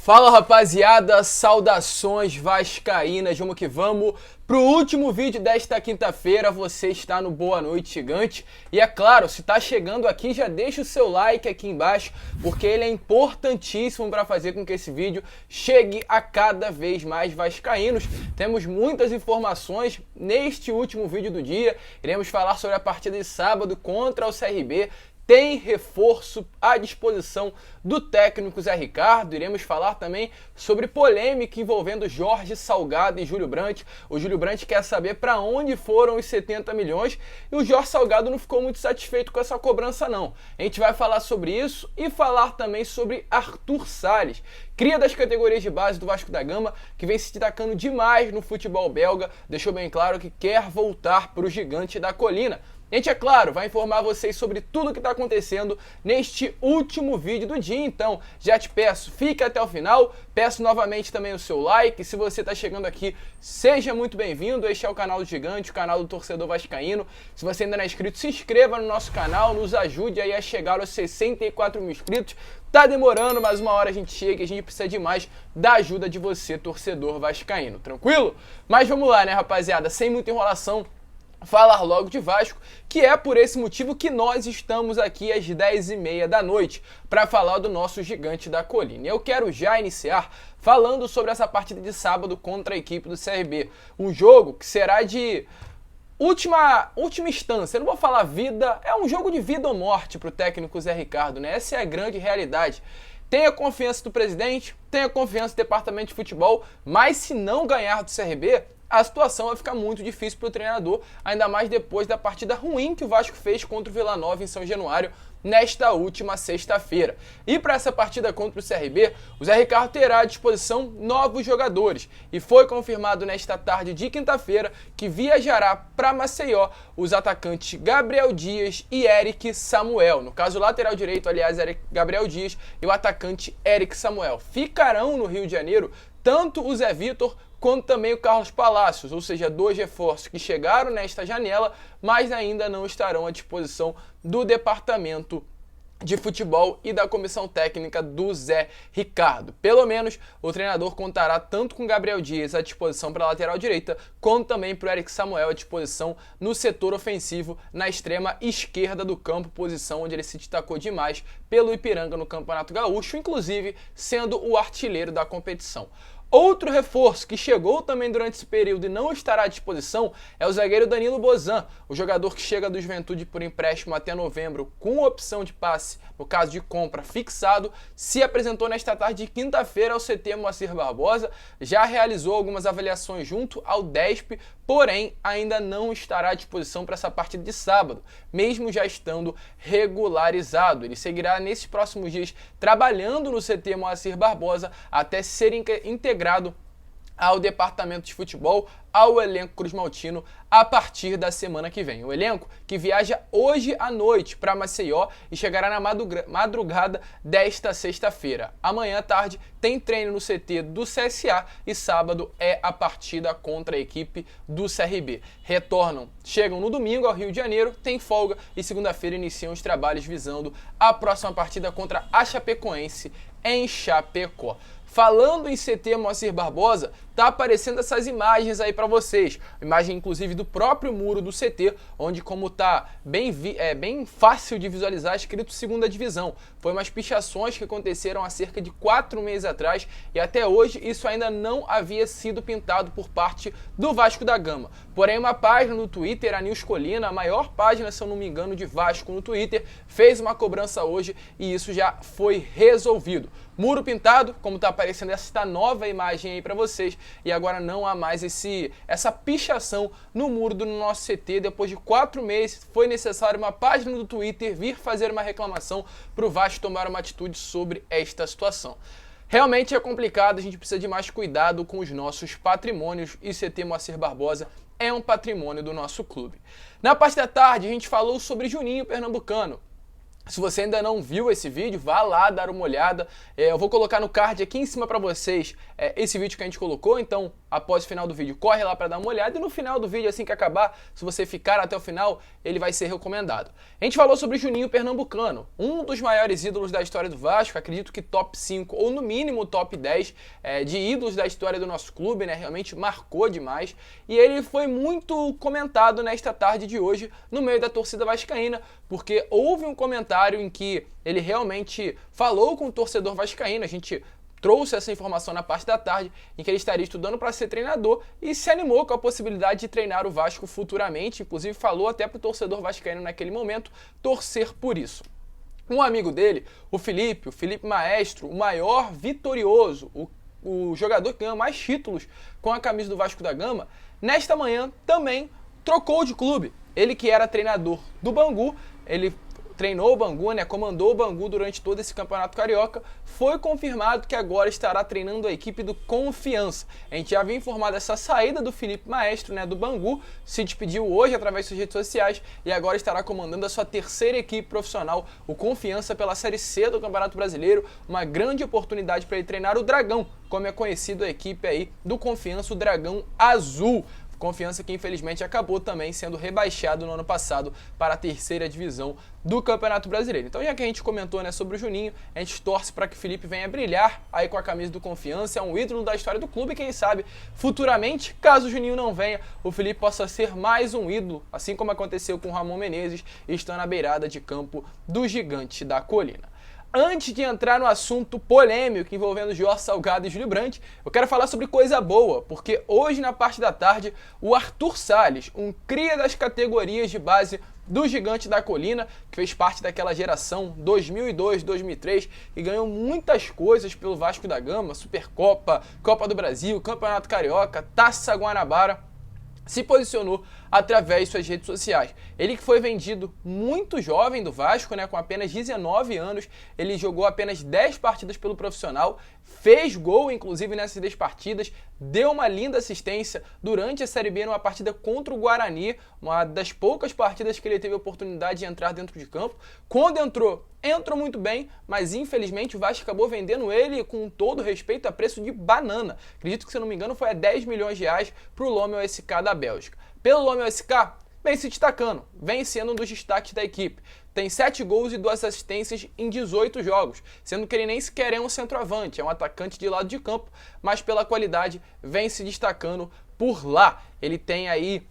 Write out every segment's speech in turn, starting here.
Fala rapaziada, saudações vascaínas, vamos que vamos pro último vídeo desta quinta-feira. Você está no Boa Noite Gigante e é claro, se tá chegando aqui já deixa o seu like aqui embaixo, porque ele é importantíssimo para fazer com que esse vídeo chegue a cada vez mais vascaínos. Temos muitas informações neste último vídeo do dia, iremos falar sobre a partida de sábado contra o CRB. Tem reforço à disposição do técnico Zé Ricardo. Iremos falar também sobre polêmica envolvendo Jorge Salgado e Júlio Brandt. O Júlio Brandt quer saber para onde foram os 70 milhões e o Jorge Salgado não ficou muito satisfeito com essa cobrança não. A gente vai falar sobre isso e falar também sobre Arthur Salles, cria das categorias de base do Vasco da Gama, que vem se destacando demais no futebol belga. Deixou bem claro que quer voltar para o Gigante da Colina. A gente, é claro, vai informar vocês sobre tudo o que está acontecendo neste último vídeo do dia, então já te peço, fica até o final, peço novamente também o seu like, se você está chegando aqui, seja muito bem-vindo, este é o canal do Gigante, o canal do torcedor vascaíno. Se você ainda não é inscrito, se inscreva no nosso canal, nos ajude aí a chegar aos 64 mil inscritos. Tá demorando, mas uma hora a gente chega e a gente precisa demais da ajuda de você, torcedor vascaíno, tranquilo? Mas vamos lá, né, rapaziada, sem muita enrolação, falar logo de Vasco, que é por esse motivo que nós estamos aqui às 10h30 da noite para falar do nosso Gigante da Colina. Eu quero já iniciar falando sobre essa partida de sábado contra a equipe do CRB. Um jogo que será de última instância, eu não vou falar vida, é um jogo de vida ou morte para o técnico Zé Ricardo, né? Essa é a grande realidade. Tenha confiança do presidente, tenha confiança do departamento de futebol, mas se não ganhar do CRB, a situação vai ficar muito difícil para o treinador, ainda mais depois da partida ruim que o Vasco fez contra o Vila Nova em São Januário nesta última sexta-feira. E para essa partida contra o CRB, o Zé Ricardo terá à disposição novos jogadores e foi confirmado nesta tarde de quinta-feira que viajará para Maceió os atacantes Gabriel Dias e Eric Samuel. No caso, o lateral direito, aliás, Gabriel Dias e o atacante Eric Samuel. Ficarão no Rio de Janeiro tanto o Zé Vitor quanto também o Carlos Palacios, ou seja, dois reforços que chegaram nesta janela, mas ainda não estarão à disposição do departamento de futebol e da comissão técnica do Zé Ricardo. Pelo menos o treinador contará tanto com Gabriel Dias à disposição para a lateral direita, quanto também para o Eric Samuel à disposição no setor ofensivo, na extrema esquerda do campo, posição onde ele se destacou demais pelo Ipiranga no Campeonato Gaúcho, inclusive sendo o artilheiro da competição. Outro reforço que chegou também durante esse período e não estará à disposição é o zagueiro Danilo Bozan, o jogador que chega do Juventude por empréstimo até novembro com opção de passe, no caso de compra fixado, se apresentou nesta tarde de quinta-feira ao CT Moacir Barbosa, já realizou algumas avaliações junto ao DESP, porém ainda não estará à disposição para essa partida de sábado, mesmo já estando regularizado. Ele seguirá nesses próximos dias trabalhando no CT Moacir Barbosa até ser integrado ao departamento de futebol, ao elenco cruzmaltino a partir da semana que vem. O elenco que viaja hoje à noite para Maceió e chegará na madrugada desta sexta-feira. Amanhã à tarde tem treino no CT do CSA e sábado é a partida contra a equipe do CRB. Chegam no domingo ao Rio de Janeiro, tem folga e segunda-feira iniciam os trabalhos visando a próxima partida contra a Chapecoense em Chapecó. Falando em CT Moacir Barbosa, tá aparecendo essas imagens aí para vocês. Imagem inclusive do próprio muro do CT, onde como tá bem fácil de visualizar, escrito segunda divisão. Foi umas pichações que aconteceram há cerca de 4 meses atrás e até hoje isso ainda não havia sido pintado por parte do Vasco da Gama. Porém, uma página no Twitter, a News Colina, a maior página, se eu não me engano, de Vasco no Twitter, fez uma cobrança hoje e isso já foi resolvido. Muro pintado, como está aparecendo esta nova imagem aí para vocês, e agora não há mais essa pichação no muro do nosso CT. Depois de 4 meses, foi necessário uma página do Twitter vir fazer uma reclamação para o Vasco tomar uma atitude sobre esta situação. Realmente é complicado, a gente precisa de mais cuidado com os nossos patrimônios e CT Moacir Barbosa é um patrimônio do nosso clube. Na parte da tarde, a gente falou sobre Juninho Pernambucano. Se você ainda não viu esse vídeo, vá lá dar uma olhada. Eu vou colocar no card aqui em cima para vocês esse vídeo que a gente colocou, então após o final do vídeo, corre lá para dar uma olhada e no final do vídeo, assim que acabar, se você ficar até o final, ele vai ser recomendado. A gente falou sobre Juninho Pernambucano, um dos maiores ídolos da história do Vasco, acredito que top 5 ou no mínimo top 10 de ídolos da história do nosso clube, né? Realmente marcou demais e ele foi muito comentado nesta tarde de hoje no meio da torcida vascaína, porque houve um comentário em que ele realmente falou com o torcedor vascaíno, a gente trouxe essa informação na parte da tarde, em que ele estaria estudando para ser treinador e se animou com a possibilidade de treinar o Vasco futuramente, inclusive falou até para o torcedor vascaíno naquele momento torcer por isso. Um amigo dele, o Felipe Maestro, o maior vitorioso, o jogador que ganha mais títulos com a camisa do Vasco da Gama, nesta manhã também trocou de clube. Ele que era treinador do Bangu, ele treinou o Bangu, né, comandou o Bangu durante todo esse campeonato carioca, foi confirmado que agora estará treinando a equipe do Confiança. A gente já havia informado essa saída do Felipe Maestro, né, do Bangu, se despediu hoje através das redes sociais e agora estará comandando a sua terceira equipe profissional, o Confiança, pela Série C do Campeonato Brasileiro, uma grande oportunidade para ele treinar o Dragão, como é conhecido a equipe aí do Confiança, o Dragão Azul. Confiança que infelizmente acabou também sendo rebaixado no ano passado para a terceira divisão do Campeonato Brasileiro. Então, já que a gente comentou, né, sobre o Juninho, a gente torce para que o Felipe venha brilhar aí com a camisa do Confiança, é um ídolo da história do clube, quem sabe futuramente, caso o Juninho não venha, o Felipe possa ser mais um ídolo, assim como aconteceu com o Ramon Menezes, estando na beirada de campo do Gigante da Colina. Antes de entrar no assunto polêmico envolvendo Jorge Salgado e Júlio Brandt, eu quero falar sobre coisa boa, porque hoje na parte da tarde, o Arthur Salles, um cria das categorias de base do Gigante da Colina, que fez parte daquela geração 2002, 2003, e ganhou muitas coisas pelo Vasco da Gama, Supercopa, Copa do Brasil, Campeonato Carioca, Taça Guanabara, se posicionou através de suas redes sociais. Ele que foi vendido muito jovem do Vasco, né, com apenas 19 anos, ele jogou apenas 10 partidas pelo profissional, fez gol inclusive nessas 10 partidas, deu uma linda assistência durante a Série B numa partida contra o Guarani, uma das poucas partidas que ele teve a oportunidade de entrar dentro de campo. Quando entrou muito bem, mas infelizmente o Vasco acabou vendendo ele, com todo respeito, a preço de banana. Acredito que, se não me engano, foi a 10 milhões de reais para o Lomé SK da Bélgica. Pelo Lomé SK, vem se destacando, vem sendo um dos destaques da equipe. Tem 7 gols e 2 assistências em 18 jogos, sendo que ele nem sequer é um centroavante, é um atacante de lado de campo, mas pela qualidade vem se destacando por lá. Ele tem aí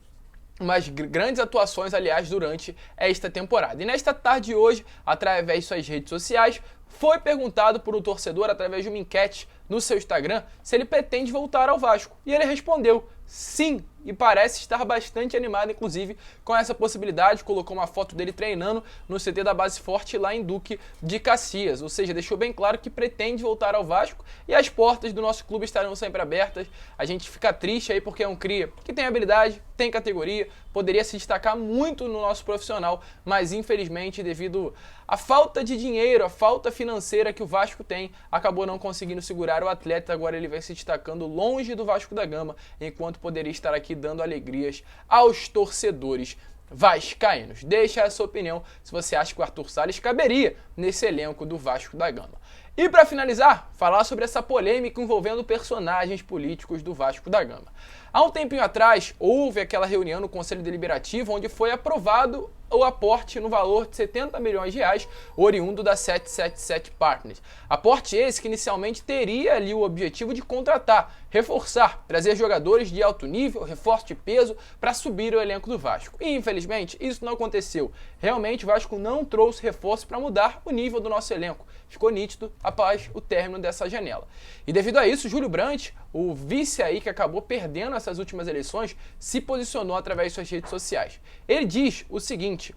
umas grandes atuações, aliás, durante esta temporada. E nesta tarde de hoje, através de suas redes sociais, foi perguntado por um torcedor, através de uma enquete no seu Instagram, se ele pretende voltar ao Vasco. E ele respondeu sim, e parece estar bastante animado, inclusive, com essa possibilidade. Colocou uma foto dele treinando no CT da Base Forte lá em Duque de Caxias, ou seja, deixou bem claro que pretende voltar ao Vasco e as portas do nosso clube estarão sempre abertas. A gente fica triste aí porque é um cria que tem habilidade, tem categoria, poderia se destacar muito no nosso profissional, mas infelizmente, devido à falta de dinheiro, à falta financeira que o Vasco tem, acabou não conseguindo segurar o atleta. Agora ele vai se destacando longe do Vasco da Gama, enquanto poderia estar aqui dando alegrias aos torcedores vascaínos. Deixa a sua opinião se você acha que o Arthur Salles caberia nesse elenco do Vasco da Gama. E para finalizar, falar sobre essa polêmica envolvendo personagens políticos do Vasco da Gama. Há um tempinho atrás, houve aquela reunião no Conselho Deliberativo onde foi aprovado o aporte no valor de 70 milhões de reais, oriundo da 777 Partners. Aporte esse que inicialmente teria ali o objetivo de contratar, reforçar, trazer jogadores de alto nível, reforço de peso para subir o elenco do Vasco. E infelizmente isso não aconteceu. Realmente o Vasco não trouxe reforço para mudar o nível do nosso elenco. Ficou nítido após o término dessa janela. E devido a isso, Júlio Brandt, o vice aí que acabou perdendo essas últimas eleições, se posicionou através de suas redes sociais. Ele diz o seguinte,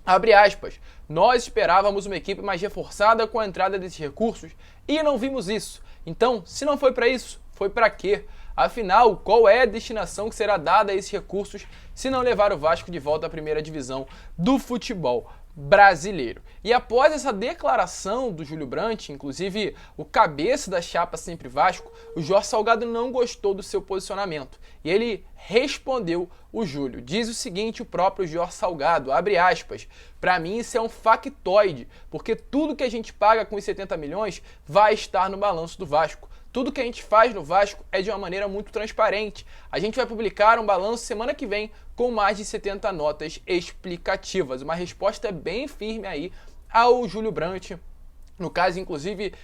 abre aspas, nós esperávamos uma equipe mais reforçada com a entrada desses recursos e não vimos isso. Então, se não foi para isso, foi para quê? Afinal, qual é a destinação que será dada a esses recursos se não levar o Vasco de volta à primeira divisão do futebol brasileiro? E após essa declaração do Júlio Brandt, inclusive o cabeça da chapa Sempre Vasco, o Jorge Salgado não gostou do seu posicionamento. E ele respondeu o Júlio. Diz o seguinte, o próprio Jorge Salgado, abre aspas, para mim isso é um factoide, porque tudo que a gente paga com os 70 milhões vai estar no balanço do Vasco. tudo que a gente faz no Vasco é de uma maneira muito transparente. A gente vai publicar um balanço semana que vem com mais de 70 notas explicativas. Uma resposta bem firme aí ao Júlio Brandt. No caso, inclusive,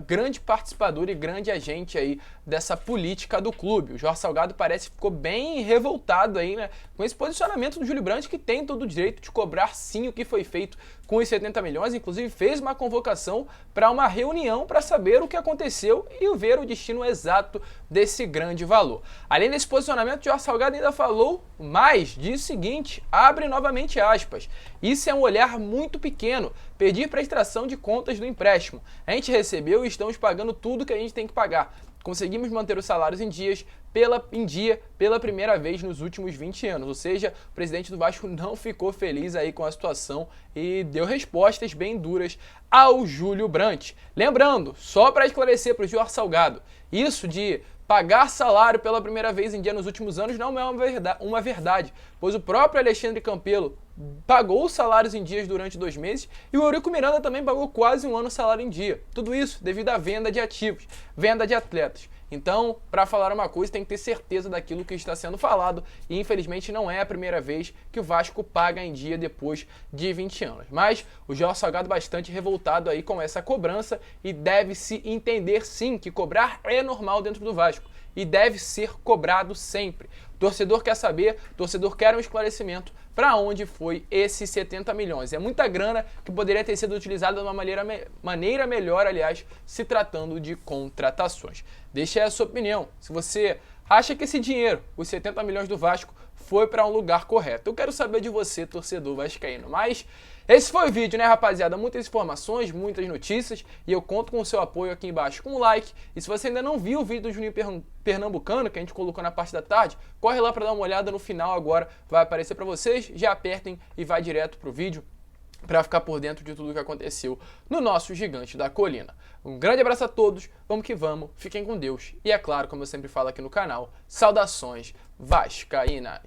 grande participador e grande agente aí dessa política do clube. O Jorge Salgado parece que ficou bem revoltado aí, né, com esse posicionamento do Júlio Brandt, que tem todo o direito de cobrar sim o que foi feito com os 70 milhões. Inclusive, fez uma convocação para uma reunião para saber o que aconteceu e ver o destino exato desse grande valor. Além desse posicionamento, o Jorge Salgado ainda falou mais, diz o seguinte, abre novamente aspas, isso é um olhar muito pequeno, pedir para extração de contas do empréstimo. A gente recebeu e estamos pagando tudo que a gente tem que pagar. Conseguimos manter os salários em dia pela primeira vez nos últimos 20 anos. Ou seja, o presidente do Vasco não ficou feliz aí com a situação e deu respostas bem duras ao Júlio Brandt. Lembrando, só para esclarecer para o Jorge Salgado, isso de pagar salário pela primeira vez em dia nos últimos anos não é uma verdade, pois o próprio Alexandre Campelo pagou os salários em dias durante 2 meses e o Eurico Miranda também pagou quase 1 ano salário em dia. Tudo isso devido à venda de ativos, venda de atletas. Então, para falar uma coisa, tem que ter certeza daquilo que está sendo falado e infelizmente não é a primeira vez que o Vasco paga em dia depois de 20 anos. Mas o Jorge Salgado bastante revoltado aí com essa cobrança e deve-se entender sim que cobrar é normal dentro do Vasco e deve ser cobrado sempre. O torcedor quer saber, o torcedor quer um esclarecimento para onde foi esses 70 milhões. É muita grana que poderia ter sido utilizada de uma maneira melhor, aliás, se tratando de contratações. Deixa aí a sua opinião. Se você acha que esse dinheiro, os 70 milhões do Vasco, foi para um lugar correto. Eu quero saber de você, torcedor vascaíno. Mas esse foi o vídeo, né, rapaziada? Muitas informações, muitas notícias e eu conto com o seu apoio aqui embaixo com um like. E se você ainda não viu o vídeo do Juninho Pernambucano, que a gente colocou na parte da tarde, corre lá para dar uma olhada no final agora, vai aparecer para vocês. Já apertem e vai direto pro vídeo para ficar por dentro de tudo o que aconteceu no nosso Gigante da Colina. Um grande abraço a todos, vamos que vamos, fiquem com Deus. E é claro, como eu sempre falo aqui no canal, saudações vascaínas.